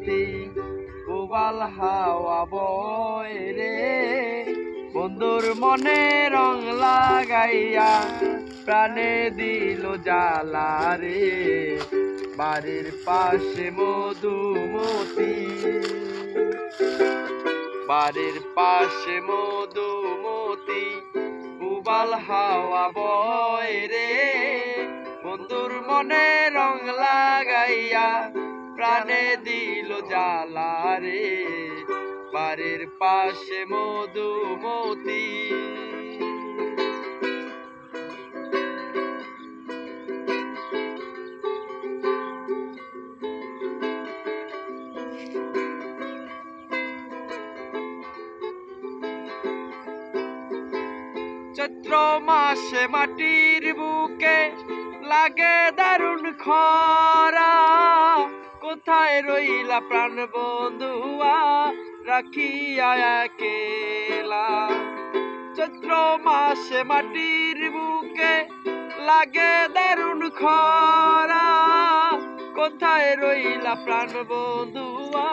মধুমতি উবাল হাওয়া বয় রে, বন্ধুর মনে রং লাগাইয়া প্রাণে দিল জ্বালা রে, বাড়ির পাশে মধুমতি, বাড়ির পাশে মধুমতি উবাল হাওয়া বয় রে, বন্ধুর মনে রং লাগাইয়া প্রাণে দিল জ্বালা রে, বাড়ির পাশে মধুমতি। চৈত্র মাসে মাটির বুকে লাগে দারুণ খরা, কোথায় রইলা প্রাণ বন্ধুয়া রাখিয়া একলা। চৈত্র মাসে মাটির বুকে লাগে দারুণ খরা, কোথায় রইলা প্রাণ বন্ধুয়া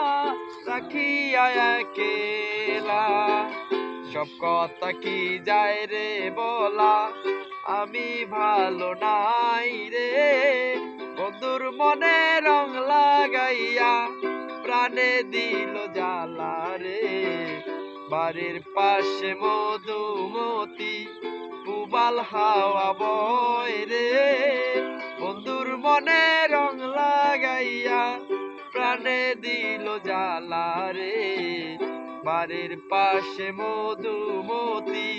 রাখিয়া একলা। সব কথা কি যায় রে বলা, আমি ভালো নাই রে, বন্ধুর মনে রং লাগাইয়া প্রাণে দিল জ্বালা রে, বাড়ির পাশে মধুমতি উবাল হাওয়া বয় রে, বন্ধুর মনে রং লাগাইয়া প্রাণে দিল জ্বালা রে, বাড়ির পাশে মধুমতি।